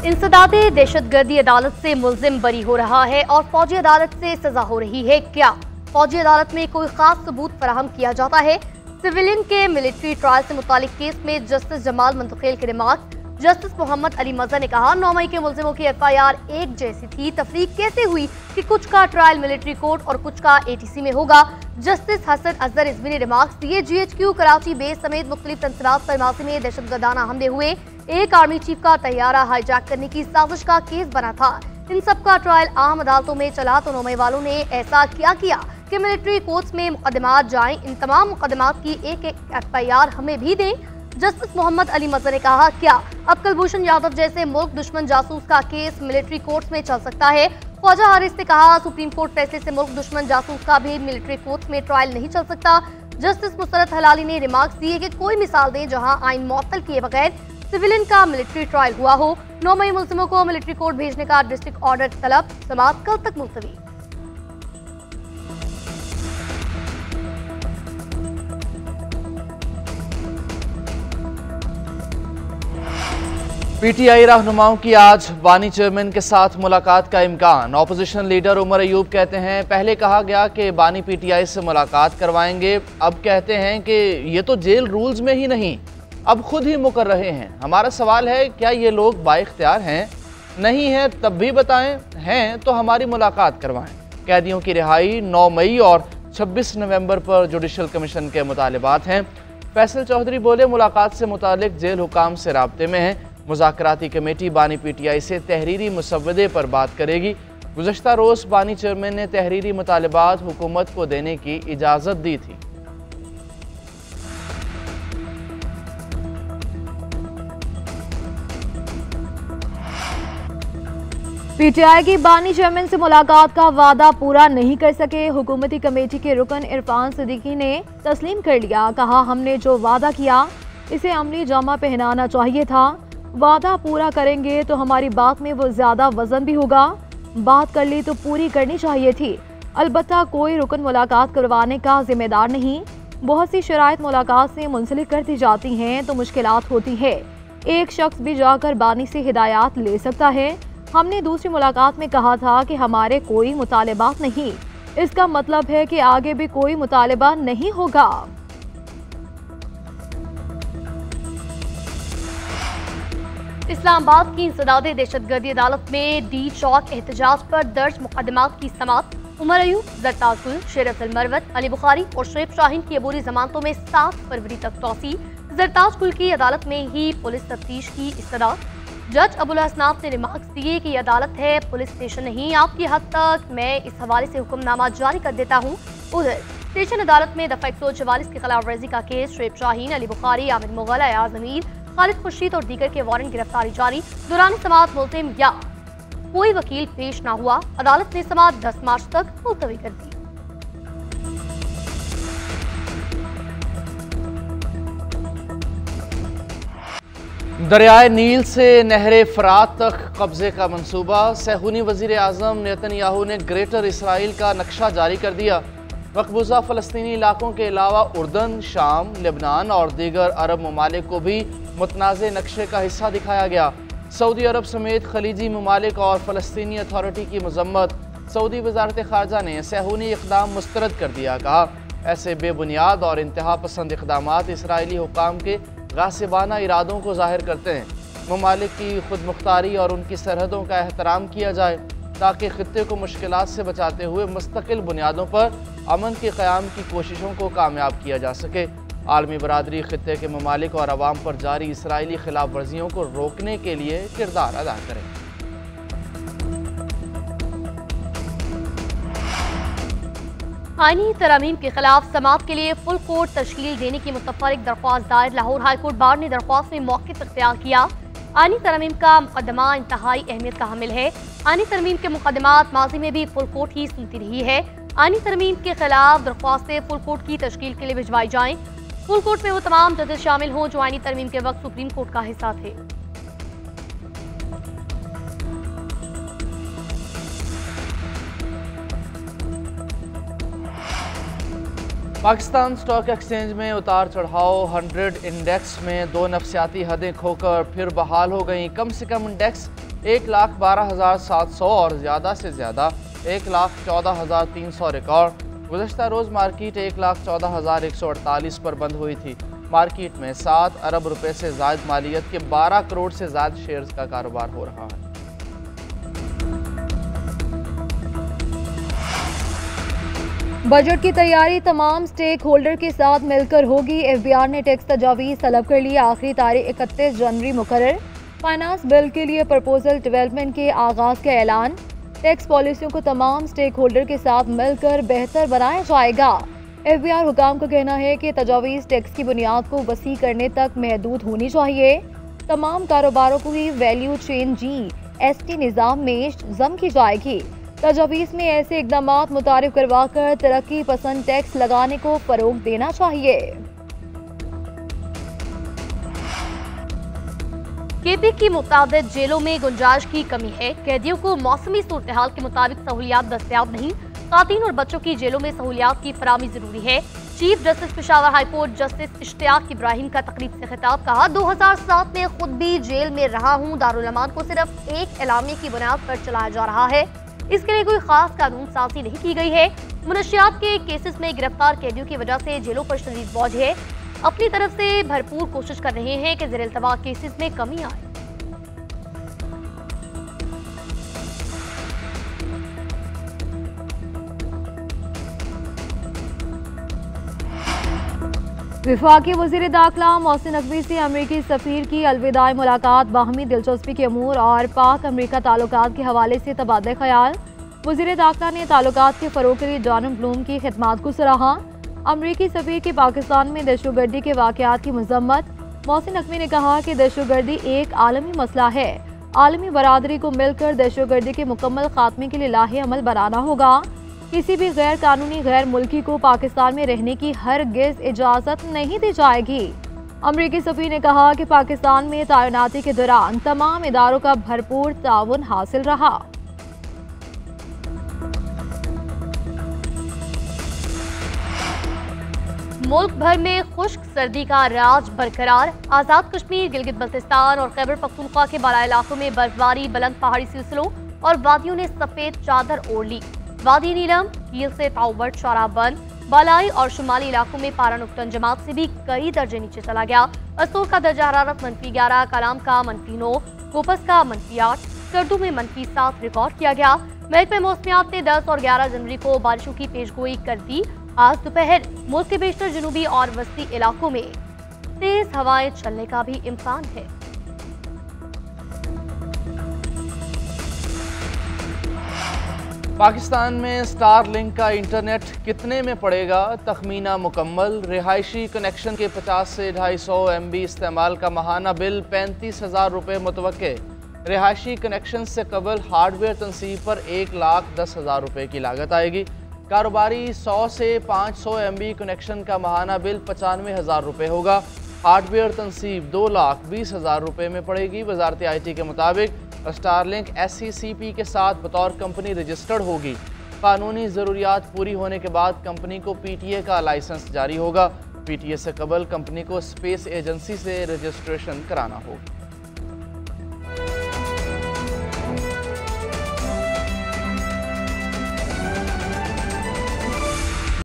इंसदादे दहशतगर्दी अदालत से मुल्जिम बरी हो रहा है और फौजी अदालत से सजा हो रही है। क्या फौजी अदालत में कोई खास सबूत फराहम किया जाता है? सिविलियन के मिलिट्री ट्रायल से मुतालिक केस में जस्टिस जमाल मुंतकिल के रिमार्क। जस्टिस मोहम्मद अली मज़हर ने कहा, 9 मई के मुल्जिमों की FIR एक जैसी थी। तफरीक कैसे हुई कि कुछ का ट्रायल मिलिट्री कोर्ट और कुछ का ATC में होगा? जस्टिस हसन अजहर रिजवी ने रिमार्क्स दिए। GHQ कराची बेस समेत मुख्तलिफ तंसीबात पर माजी में दहशतगर्दाना हमले हुए। एक आर्मी चीफ का तैयारा हाईजैक करने की साजिश का केस बना था। इन सब का ट्रायल आम अदालतों में चला तो 9 मई वालों ने ऐसा क्या किया कि मिलिट्री कोर्ट्स में मुकदमात जाएं। इन तमाम मुकदमात की एक एक FIR हमें भी दें। जस्टिस मोहम्मद अली मज़हर ने कहा, क्या अब कुलभूषण यादव जैसे मुल्क दुश्मन जासूस का केस मिलिट्री कोर्ट्स में चल सकता है? ख्वाजा हारिस ने कहा, सुप्रीम कोर्ट फैसले से मुल्क दुश्मन जासूस का भी मिलिट्री कोर्ट्स में ट्रायल नहीं चल सकता। जस्टिस मुसरत हलाली ने रिमार्क्स दिए कि कोई मिसाल दें जहां आइन मुअत्तल किए बगैर सिविलियन का मिलिट्री ट्रायल हुआ हो। 9 मई मुल्जिमों को मिलिट्री कोर्ट भेजने का डिस्ट्रिक्ट ऑर्डर तलब। समाअत कल तक मुलतवी। PTI रहनुमाओं की आज बानी चेयरमैन के साथ मुलाकात का इम्कान। ऑपोजिशन लीडर उमर अयूब कहते हैं, पहले कहा गया कि बानी PTI से मुलाकात करवाएंगे, अब कहते हैं कि ये तो जेल रूल्स में ही नहीं, अब खुद ही मुकर रहे हैं। हमारा सवाल है, क्या ये लोग बाइख्तियार हैं? नहीं है तब भी बताएं, हैं तो हमारी मुलाकात करवाएं। कैदियों की रिहाई 9 मई और 26 नवंबर पर जुडिशल कमीशन के मुतालिबात हैं। फैसल चौधरी बोले, मुलाकात से मुतालिक जेल हुकाम से राब्ते में हैं। मुज़ाकराती कमेटी बानी PTI से तहरीरी मुसव्वदे पर बात करेगी। गुज़श्ता रोज़ बानी चेयरमैन ने तहरीरी मुतालिबात हुकूमत को देने की इजाज़त दी थी। PTI की बानी चेयरमैन से मुलाकात का वादा पूरा नहीं कर सके। हुकूमती कमेटी के रुकन इरफान सिद्दीकी ने तस्लीम कर लिया। कहा, हमने जो वादा किया इसे अमली जामा पहनाना चाहिए था। वादा पूरा करेंगे तो हमारी बात में वो ज्यादा वजन भी होगा। बात कर ली तो पूरी करनी चाहिए थी। अलबत्ता कोई रुकन मुलाकात करवाने का जिम्मेदार नहीं। बहुत सी शराइत मुलाकात से मुंसलिक कर दी जाती हैं तो मुश्किलात होती है। एक शख्स भी जाकर बानी से हिदायत ले सकता है। हमने दूसरी मुलाकात में कहा था कि हमारे कोई मुतालिबात नहीं। इसका मतलब है कि आगे भी कोई मुतालिबा नहीं होगा। इस्लामाबाद की इंसदादे दहशतगर्दी अदालत में डी चौक एहतजाज पर दर्ज मुकदमात की समाअत। उमर अयूब, जरताज गुल, शेर अब्दुल मरवत, अली बुखारी और शुएब शाहीन की अबूरी जमानतों में 7 फरवरी तक तौसी। जरताज गुल की अदालत में ही पुलिस तफ्तीश की इस्तदा। जज अबुल हसनाफ ने रिमार्क्स दिए कि अदालत है, पुलिस स्टेशन नहीं। आपकी हद तक मैं इस हवाले से हुक्मनामा जारी कर देता हूँ। उधर स्टेशन अदालत में दफा 144 की खिलाफ वर्जी का केस शुएब शाहीन, अली बुखारी, आमिर मुगल, अयाज अमीर, खालिद खुर्शीद और दीगर के वारंट गिरफ्तारी जारी। दौरान समाअत मुल्जिम या कोई वकील पेश ना हुआ। अदालत ने समाअत 10 मार्च तक मुलतवी कर दी। दरियाए नील से नहरे फरात तक कब्जे का मंसूबा। सहूनी वजीर आज़म नेतन्याहू ने ग्रेटर इसराइल का नक्शा जारी कर दिया। मकबूजा फ़लस्तीनी इलाकों के अलावा उर्दन, शाम, लेबनान और दीगर अरब ममालिक को भी मुतनाज़े नक्शे का हिस्सा दिखाया गया। सऊदी अरब समेत खलीजी ममालिक और फ़लस्तीनी अथॉरिटी की मजम्मत। सऊदी वजारत ख़ारजा ने सहूनी इक़दाम मुस्तरद कर दिया। कहा, ऐसे बेबुनियाद और इंतहा पसंद इक़दामात इसराइली हुकाम के गासिबाना इरादों को ज़ाहिर करते हैं। ममालिक की खुद मुख्तारी और उनकी सरहदों का एहतराम किया जाए ताकि ख़ित्ते को मुश्किलात से बचाते हुए मुस्तकिल बुनियादों पर अमन के क़याम की कोशिशों को कामयाब किया जा सके। आलमी बरादरी ख़ित्ते के ममालिक और अवाम पर जारी इसराइली खिलाफ वर्जियों को रोकने के लिए किरदार अदा करें। आईनी तरामीम के खिलाफ समाअत के लिए फुल कोर्ट तश्कील देने की मुतफरिक दरख्वास्त दायर। लाहौर हाईकोर्ट बार ने दरख्वास्त में मौक़िफ़ इख्तियार किया। आईनी तरमीम का मुकदमा इंतहाई अहमियत का हामिल है। आईनी तरमीम के मुकदमात माजी में भी फुल कोर्ट ही सुनती रही है। आईनी तरमीम के खिलाफ दरख्वास्तें फुल कोर्ट की तश्कील के लिए भिजवाई जाएं। फुल कोर्ट में वो तमाम जजेस शामिल हों जो आईनी तरमीम के वक्त सुप्रीम कोर्ट का हिस्सा थे। पाकिस्तान स्टॉक एक्सचेंज में उतार चढ़ाव। 100 इंडेक्स में 2 नफसियाती हदें खोकर फिर बहाल हो गई। कम से कम इंडेक्स 1,12,700 और ज़्यादा से ज़्यादा 1,14,300 रिकॉर्ड। गुज़श्ता रोज़ मार्केट 1,14,148 पर बंद हुई थी। मार्केट में 7 अरब रुपए से ज़ायद मालियत के 12 करोड़ से ज़्यादा शेयर्स का कारोबार हो रहा है। बजट की तैयारी तमाम स्टेक होल्डर के साथ मिलकर होगी। एफबीआर ने टैक्स तजावीज़ तलब कर ली। आखिरी तारीख 31 जनवरी मुकर्रर। फाइनेंस बिल के लिए प्रपोजल डेवलपमेंट के आगाज़ का ऐलान। टैक्स पॉलिसियों को तमाम स्टेक होल्डर के साथ मिलकर बेहतर बनाया जाएगा। एफबीआर हुकाम का कहना है कि तजावीज़ टैक्स की बुनियाद को वसी करने तक महदूद होनी चाहिए। तमाम कारोबारों को ही वैल्यू चेन GST निज़ाम में जम की जाएगी। तजावीज़ में ऐसे इकदाम मुतारिफ करवा कर तरक्की पसंद टैक्स लगाने को फरोग देना चाहिए। केपी की मुताबिक जेलों में गुंजाइश की कमी है। कैदियों को मौसमी सूरत-ए-हाल के मुताबिक सहूलियात दस्तयाब नहीं। खातीन और बच्चों की जेलों में सहूलियात की फराहमी जरूरी है। Chief justice Peshawar high court justice Ishtiaq Ibrahim का तकरीब से खिताब। कहा, 2007 में खुद भी जेल में रहा हूँ। दारुल अमान को सिर्फ एक एलामिया की बुनियाद पर चलाया जा रहा है। इसके लिए कोई खास कानून साजी नहीं की गई है। मुनशियात के केसेस में गिरफ्तार कैदियों की वजह से जेलों पर शदीद बोझ है। अपनी तरफ से भरपूर कोशिश कर रहे हैं कि ज़ेर-ए-इल्तवा केसेस में कमी आए। वफाकी वज़ीर दाखिला मोहसिन नकवी से अमरीकी सफ़ीर की अलविदाई मुलाकात। बाहमी दिलचस्पी के अमूर और पाक अमरीका ताल्लुकात के हवाले से तबादला ख्याल। वज़ीर दाखिला ने ताल्लुकात के फ़रोग़ के लिए डॉनल्ड ब्लूम की खिदमात को सराहा। अमरीकी सफ़ीर की पाकिस्तान में दहशतगर्दी के वाक़यात की मज़म्मत। मोहसिन नकवी ने कहा कि दहशतगर्दी एक आलमी मसला है। आलमी बरादरी को मिलकर दहशतगर्दी के मुकम्मल खात्मे के लिए लाहे अमल बनाना होगा। किसी भी गैर कानूनी गैर मुल्की को पाकिस्तान में रहने की हरगिज़ इजाज़त नहीं दी जाएगी। अमरीकी सफ़ीर ने कहा कि पाकिस्तान में तैनाती के दौरान तमाम इदारों का भरपूर ताउन हासिल रहा। मुल्क भर में खुश्क सर्दी का राज बरकरार। आज़ाद कश्मीर, गिलगित बल्तिस्तान और खैबर पख्तूनख्वा के बाला इलाकों में बर्फबारी, बुलंद पहाड़ी सिलसिलों और वादियों ने सफेद चादर ओढ़ ली। वादी नीलम, कील से ताउबट, शराबन, बालाई और शुमाली इलाकों में पारा नुक्तन जमात से भी कई दर्जे नीचे चला गया। असोर का दर्जा हरारत -11, कलाम का -9, गोपस का -8, सर्दू में -7 रिकॉर्ड किया गया। महकमे मौसमियात ने 10 और 11 जनवरी को बारिशों की पेशगोई कर दी। आज दोपहर मुल्क के बेशतर जनूबी और वस्ती इलाकों में तेज हवाएं चलने का भी इम्कान है। पाकिस्तान में स्टारलिंक का इंटरनेट कितने में पड़ेगा? तखमीना मुकम्मल। रिहायशी कनेक्शन के 50 से 250 MB इस्तेमाल का माहाना बिल 35,000 रुपये मुतवक्के। रिहायशी कनेक्शन से कबल हार्डवेयर तनसीब पर 1,10,000 रुपये की लागत आएगी। कारोबारी 100 से 500 MB कनेक्शन का माहाना बिल 95,000 रुपये होगा। हार्डवेयर तनसीब 2,20,000 रुपये में पड़ेगी। वजारत IT के मुताबिक स्टारलिंक SCCP के साथ बतौर कंपनी रजिस्टर्ड होगी। कानूनी ज़रूरियात पूरी होने के बाद कंपनी को PTA का लाइसेंस जारी होगा। PTA से कबल कंपनी को स्पेस एजेंसी से रजिस्ट्रेशन कराना होगा।